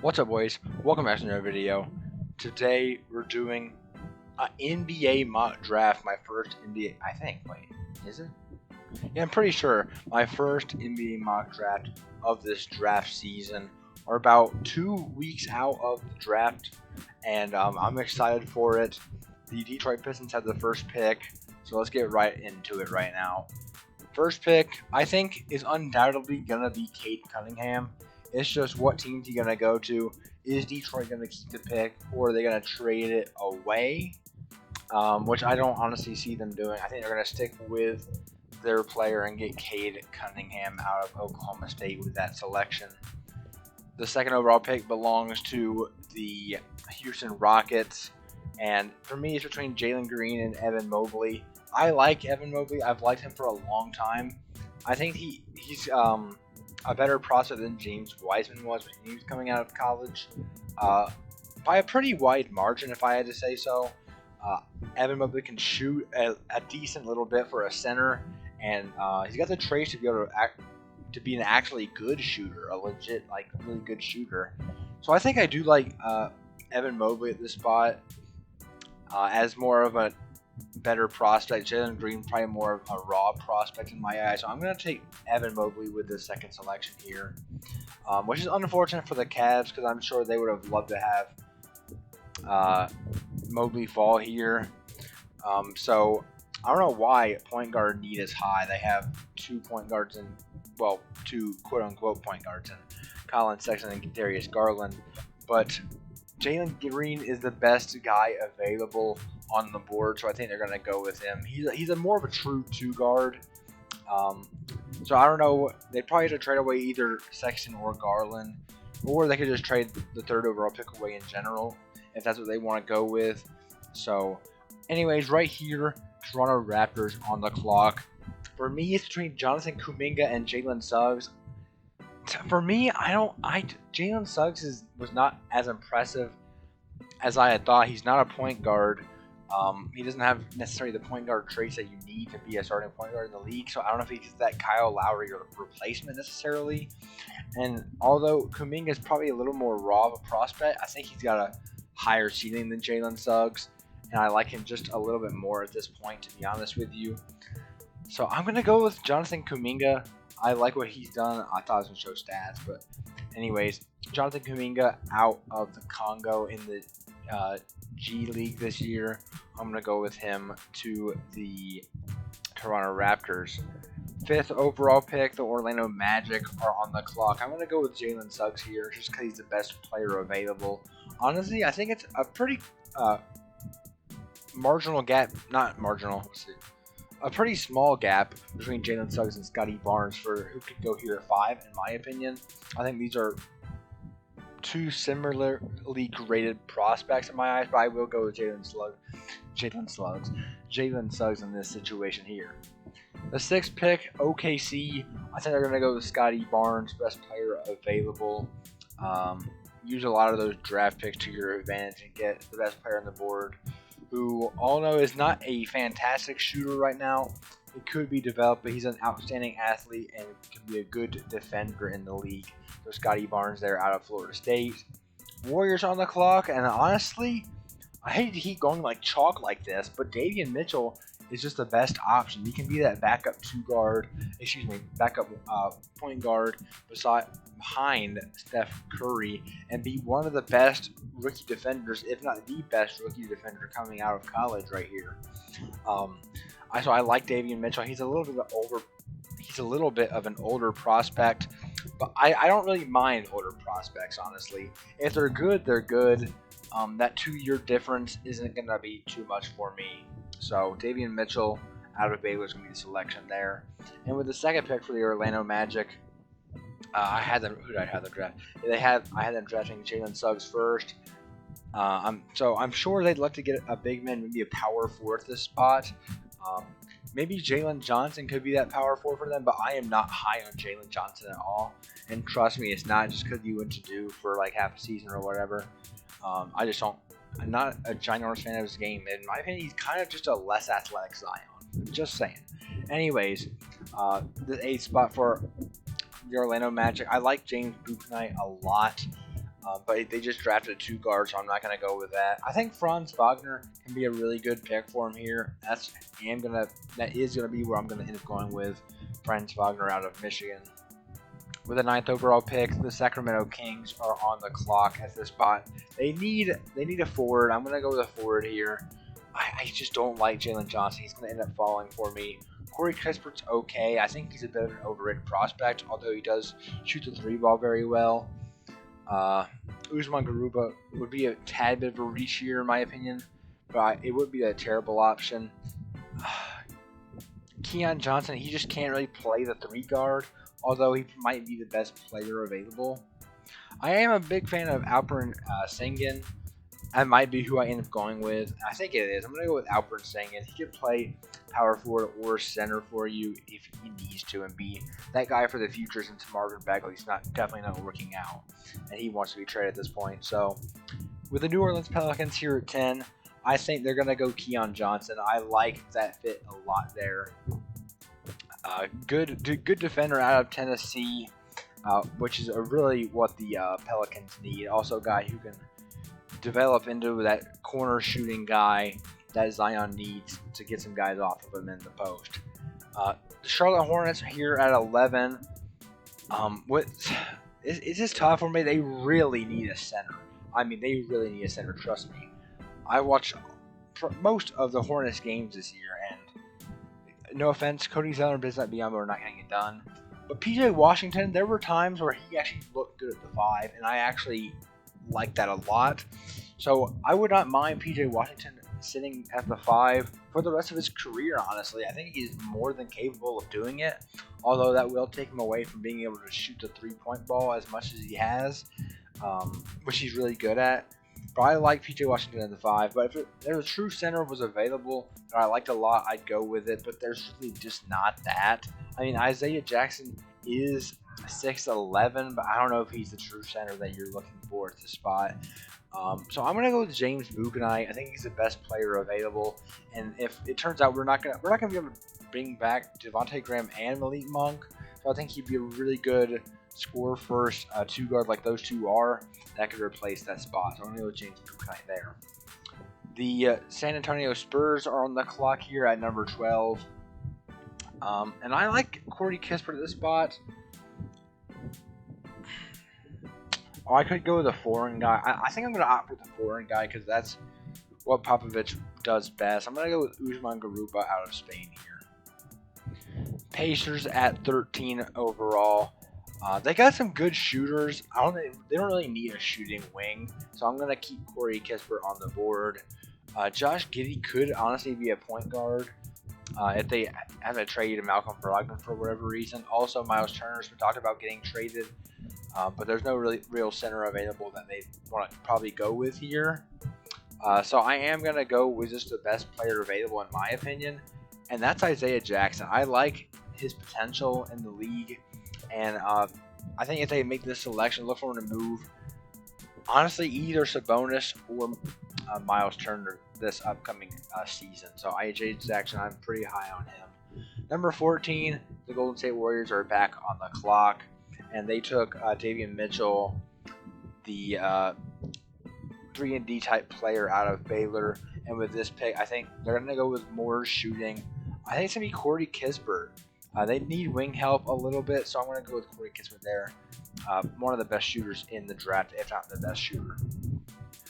What's up, boys? Welcome back to another video. Today we're doing an NBA mock draft. My first NBA, I think. Wait, is it? Yeah, I'm pretty sure my first NBA mock draft of this draft season. We're about 2 weeks out of the draft, and I'm excited for it. The Detroit Pistons have the first pick, so let's get right into it right now. First pick, I think, is undoubtedly gonna be Cade Cunningham. It's just what team's he gonna go to? Is Detroit gonna keep the pick, or are they gonna trade it away? Which I don't honestly see them doing. I think they're gonna stick with their player and get Cade Cunningham out of Oklahoma State with that selection. The second overall pick belongs to the Houston Rockets, and for me, it's between Jalen Green and Evan Mobley. I like Evan Mobley. I've liked him for a long time. I think he's a better prospect than James Wiseman was when he was coming out of college, by a pretty wide margin, if I had to say so. Evan Mobley can shoot a decent little bit for a center, and he's got the traits to be able to be an actually good shooter, a legit, like, really good shooter. So I think I do like Evan Mobley at this spot as more of a better prospect. Jalen Green probably more of a raw prospect in my eyes. So I'm going to take Evan Mobley with the second selection here, which is unfortunate for the Cavs because I'm sure they would have loved to have Mobley fall here. So I don't know why point guard need is high. They have two point guards and, well, two quote-unquote point guards in Colin Sexton and Darius Garland. But Jalen Green is the best guy available on the board, so I think they're going to go with him. He's a more of a true two guard. So I don't know. They probably have to trade away either Sexton or Garland, or they could just trade the third overall pick away in general if that's what they want to go with. So, anyways, right here, Toronto Raptors on the clock. For me, it's between Jonathan Kuminga and Jalen Suggs. For me, Jalen Suggs was not as impressive as I had thought. He's not a point guard. He doesn't have necessarily the point guard traits that you need to be a starting point guard in the league. So I don't know if he's that Kyle Lowry replacement necessarily. And although Kuminga is probably a little more raw of a prospect, I think he's got a higher ceiling than Jalen Suggs, and I like him just a little bit more at this point, to be honest with you. So I'm gonna go with Jonathan Kuminga. I like what he's done. I thought I was gonna show stats, but anyways, Jonathan Kuminga out of the Congo in the G League this year. I'm going to go with him to the Toronto Raptors. Fifth overall pick, the Orlando Magic are on the clock. I'm going to go with Jalen Suggs here just because he's the best player available. Honestly, I think it's a pretty marginal gap. Not marginal. Let's see. A pretty small gap between Jalen Suggs and Scotty Barnes for who could go here at 5, in my opinion. I think these are two similarly graded prospects in my eyes, but I will go with Jalen Suggs in this situation here. The sixth pick, OKC. I think they're going to go with Scotty Barnes, best player available. Use a lot of those draft picks to your advantage and get the best player on the board, who all know is not a fantastic shooter right now. It could be developed, but he's an outstanding athlete and can be a good defender in the league. So Scotty Barnes there out of Florida State. Warriors on the clock, and honestly, I hate to keep going like chalk like this, but Davion Mitchell is just the best option. He can be that backup point guard behind Steph Curry and be one of the best rookie defenders, if not the best rookie defender coming out of college right here. So I like Davion Mitchell. He's a little bit of an older prospect, but I don't really mind older prospects, honestly. If they're good, they're good. That 2-year difference isn't going to be too much for me. So Davion Mitchell out of Baylor is going to be the selection there. And with the second pick for the Orlando Magic, I had them. Who did I have them draft? I had them drafting Jalen Suggs first. I'm sure they'd like to get a big man, maybe a power forward at this spot. Maybe Jalen Johnson could be that power forward for them, but I am not high on Jalen Johnson at all. And trust me, it's not just because he went to Duke for like half a season or whatever. I just don't. I'm not a ginormous fan of his game. In my opinion, he's kind of just a less athletic Zion. Just saying. Anyways, the 8th spot for the Orlando Magic. I like James Bouknight a lot. But they just drafted 2 guards, so I'm not going to go with that. I think Franz Wagner can be a really good pick for him here. That is gonna be where I'm going to end up going with Franz Wagner out of Michigan. With the 9th overall pick, the Sacramento Kings are on the clock at this spot. They need a forward. I'm going to go with a forward here. I just don't like Jalen Johnson. He's going to end up falling for me. Corey Kispert's okay. I think he's a bit of an overrated prospect, although he does shoot the 3 ball very well. Usman Garuba would be a tad bit of a reach here, in my opinion, but it would be a terrible option. Keon Johnson, he just can't really play the 3 guard, although he might be the best player available. I am a big fan of Alperen Sengun. That might be who I end up going with. I think it is. I'm going to go with Alperen Sengun. He could play power forward or center for you if he needs to and be that guy for the future, since Marvin Bagley's definitely not working out and he wants to be traded at this point. So with the New Orleans Pelicans here at 10, I think they're going to go Keon Johnson. I like that fit a lot there. Good defender out of Tennessee, which is really what the Pelicans need. Also a guy who can develop into that corner shooting guy that Zion needs to get some guys off of him in the post. The Charlotte Hornets here at 11. It's just tough for me. They really need a center. I mean, they really need a center, trust me. I watched most of the Hornets games this year, and no offense, Cody Zeller and Bismack Biyombo are not getting it done. But PJ Washington, there were times where he actually looked good at the 5, and I actually like that a lot. So I would not mind PJ Washington sitting at the 5 for the rest of his career, honestly. I think he's more than capable of doing it, although that will take him away from being able to shoot the 3-point ball as much as he has, which he's really good at. But I like PJ Washington at the 5, but if there a true center was available that I liked a lot, I'd go with it, but there's really just not that. I mean, Isaiah Jackson is 6'11", but I don't know if he's the true center that you're looking for at this spot. So I'm gonna go with James Bouknight. I think he's the best player available, and if it turns out we're not gonna be able to bring back Devontae Graham and Malik Monk, so I think he'd be a really good score first 2 guard like those 2 are that could replace that spot. So I'm gonna go with James Bouknight there. The San Antonio Spurs are on the clock here at number 12, and I like Corey Kispert at this spot. Oh, I could go with a foreign guy. I think I'm going to opt for the foreign guy because that's what Popovich does best. I'm going to go with Usman Garuba out of Spain here. Pacers at 13 overall. They got some good shooters. They don't really need a shooting wing, so I'm going to keep Corey Kispert on the board. Josh Giddey could honestly be a point guard if they haven't traded Malcolm Brogdon for whatever reason. Also, Miles Turner's been talked about getting traded. But there's no real center available that they want to probably go with here. So I am going to go with just the best player available in my opinion, and that's Isaiah Jackson. I like his potential in the league, and I think if they make this selection, look for him to move, honestly, either Sabonis or Miles Turner this upcoming season. So Isaiah Jackson, I'm pretty high on him. Number 14, the Golden State Warriors are back on the clock. And they took Davion Mitchell, the 3-and-D type player out of Baylor. And with this pick, I think they're going to go with more shooting. I think it's going to be Corey Kispert. They need wing help a little bit, so I'm going to go with Corey Kispert there. One of the best shooters in the draft, if not the best shooter.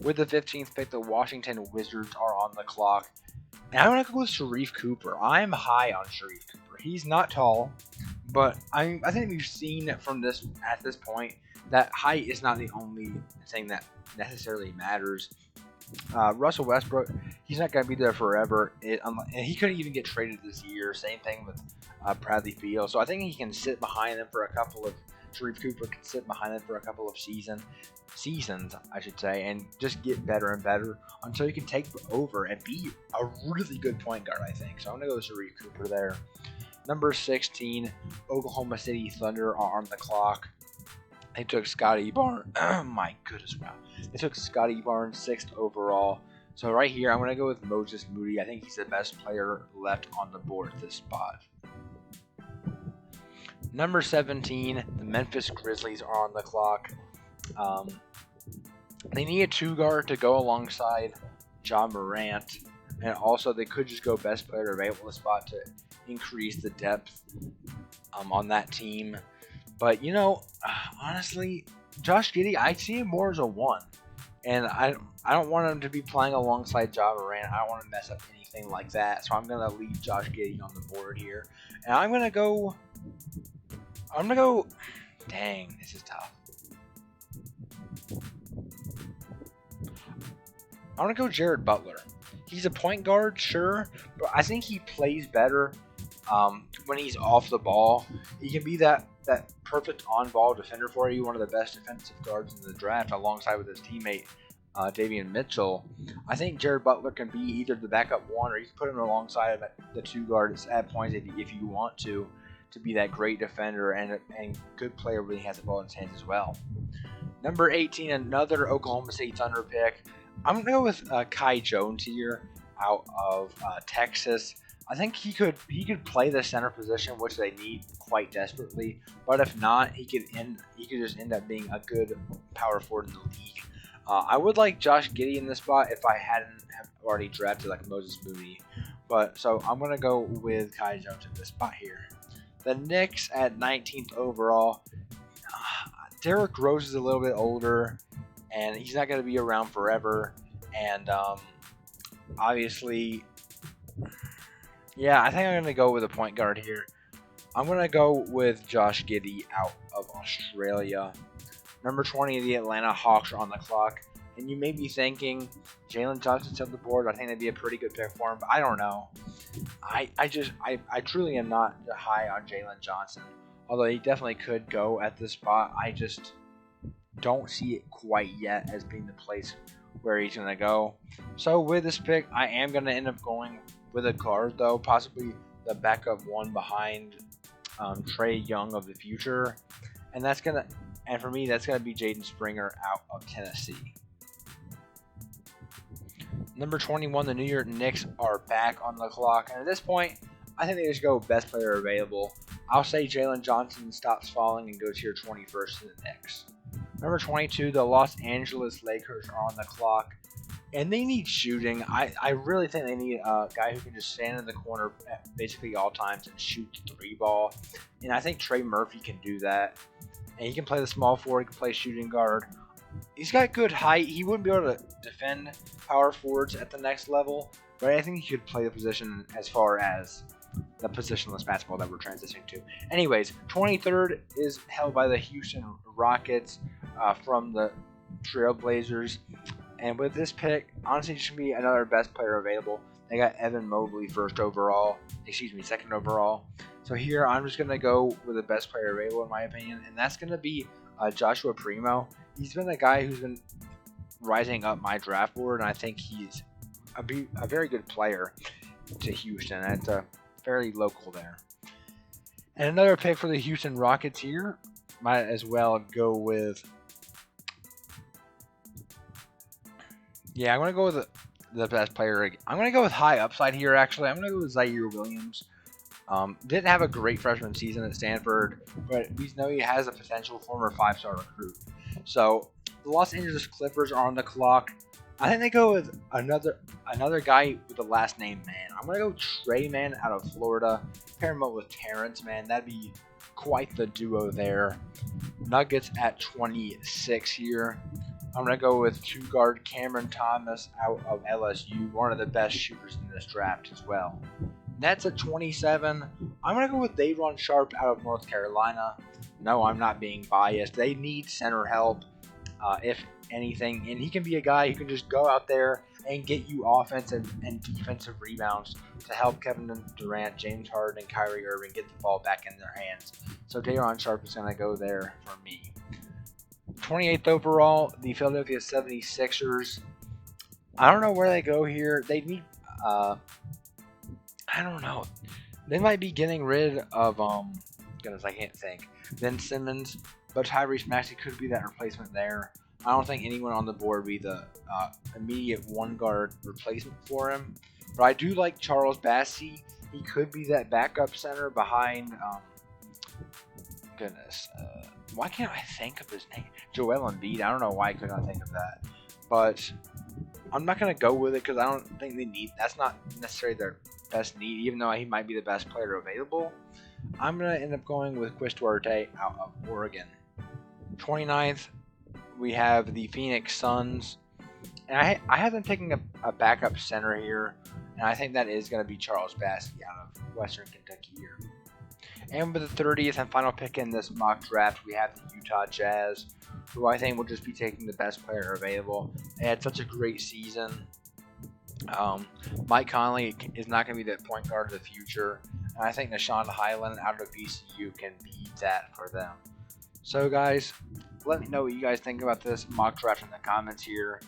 With the 15th pick, the Washington Wizards are on the clock. And I'm going to go with Sharife Cooper. I'm high on Sharife Cooper. He's not tall. But I think we've seen from this at this point that height is not the only thing that necessarily matters. Russell Westbrook, he's not going to be there forever. And he couldn't even get traded this year. Same thing with Bradley Beal. So I think he can sit behind them for a couple of. Sharife Cooper can sit behind them for a couple of seasons, I should say, and just get better and better until he can take over and be a really good point guard. I think so. I'm going to go with Sharife Cooper there. Number 16, Oklahoma City Thunder are on the clock. They took Scottie Barnes. Oh my goodness, wow. They took Scottie Barnes 6th overall. So right here, I'm going to go with Moses Moody. I think he's the best player left on the board at this spot. Number 17, the Memphis Grizzlies are on the clock. They need a 2 guard to go alongside Ja Morant, and also they could just go best player available spot to increase the depth on that team. But honestly, Josh Giddey, I see him more as a 1, and I don't want him to be playing alongside Ja Morant. I don't want to mess up anything like that, so I'm gonna leave Josh Giddey on the board here, and I'm gonna go. Dang, this is tough. I'm gonna go Jared Butler. He's a point guard, sure, but I think he plays better when he's off the ball. He can be that perfect on-ball defender for you, one of the best defensive guards in the draft, alongside with his teammate Davion Mitchell. I think Jared Butler can be either the backup 1, or you can put him alongside of the 2 guards at points if you want to be that great defender and good player when he has the ball in his hands as well. Number 18, another Oklahoma State Thunder pick. I'm going to go with Kai Jones here out of Texas. I think he could play the center position, which they need quite desperately. But if not, he could just end up being a good power forward in the league. I would like Josh Giddey in this spot if I hadn't have already drafted like Moses Moody. But so I'm going to go with Kai Jones in this spot here. The Knicks at 19th overall. Derrick Rose is a little bit older, and he's not going to be around forever. And obviously, yeah, I think I'm going to go with a point guard here. I'm going to go with Josh Giddey out of Australia. Number 20, the Atlanta Hawks are on the clock. And you may be thinking, Jalen Johnson's on the board. I think that'd be a pretty good pick for him, but I don't know. I truly am not high on Jalen Johnson. Although he definitely could go at this spot. I just don't see it quite yet as being the place where he's going to go. So with this pick, I am going to end up going with a guard, though. Possibly the backup 1 behind Trae Young of the future. And for me, that's going to be Jaden Springer out of Tennessee. Number 21, the New York Knicks are back on the clock. And at this point, I think they just go best player available. I'll say Jalen Johnson stops falling and goes here 21st to the Knicks. Number 22, the Los Angeles Lakers are on the clock. And they need shooting. I really think they need a guy who can just stand in the corner at basically all times and shoot the 3 ball. And I think Trey Murphy can do that. And he can play the small forward, he can play shooting guard. He's got good height. He wouldn't be able to defend power forwards at the next level, but I think he could play the position as far as the positionless basketball that we're transitioning to. Anyways, 23rd is held by the Houston Rockets from the Trailblazers. And with this pick, honestly, it should be another best player available. They got Evan Mobley second overall. So here, I'm just going to go with the best player available, in my opinion, and that's going to be Joshua Primo. He's been a guy who's been rising up my draft board, and I think he's a very good player to Houston. It's fairly local there. And another pick for the Houston Rockets here, might as well go with... Yeah, I'm going to go with the best player. I'm going to go with high upside here, actually. I'm going to go with Zaire Williams. Didn't have a great freshman season at Stanford, but we know he has a potential former 5-star recruit. So the Los Angeles Clippers are on the clock. I think they go with another guy with the last name Mann. I'm going to go Trey Mann out of Florida. Pair him up with Terrence Mann. That'd be quite the duo there. Nuggets at 26 here. I'm going to go with 2-guard Cameron Thomas out of LSU, one of the best shooters in this draft as well. Nets at 27. I'm going to go with Day'Ron Sharpe out of North Carolina. No, I'm not being biased. They need center help, if anything, and he can be a guy who can just go out there and get you offensive and defensive rebounds to help Kevin Durant, James Harden, and Kyrie Irving get the ball back in their hands. So Day'Ron Sharpe is going to go there for me. 28th overall, the Philadelphia 76ers. I don't know where they go here. They need... I don't know. They might be getting rid of, goodness, I can't think. Ben Simmons, but Tyrese Maxey could be that replacement there. I don't think anyone on the board would be the immediate 1-guard replacement for him. But I do like Charles Bassey. He could be that backup center behind, why can't I think of his name? Joel Embiid. I don't know why I could not think of that. but I'm not gonna go with it because I don't think they need. That's not necessarily their best need, even though he might be the best player available. I'm gonna end up going with Chris Duarte out of Oregon. 29th, we have the Phoenix Suns, and I have them taking a backup center here, and I think that is going to be Charles Bassey out of Western Kentucky here. And with the 30th and final pick in this mock draft, we have the Utah Jazz, who I think will just be taking the best player available. They had such a great season. Mike Conley is not going to be the point guard of the future, and I think Nashawn Highland out of VCU can be that for them. So guys, let me know what you guys think about this mock draft in the comments here.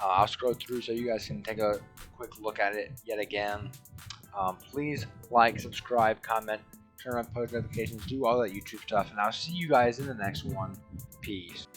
I'll scroll through so you guys can take a quick look at it yet again. Please like, subscribe, comment, turn on post notifications, do all that YouTube stuff, and I'll see you guys in the next one. Peace.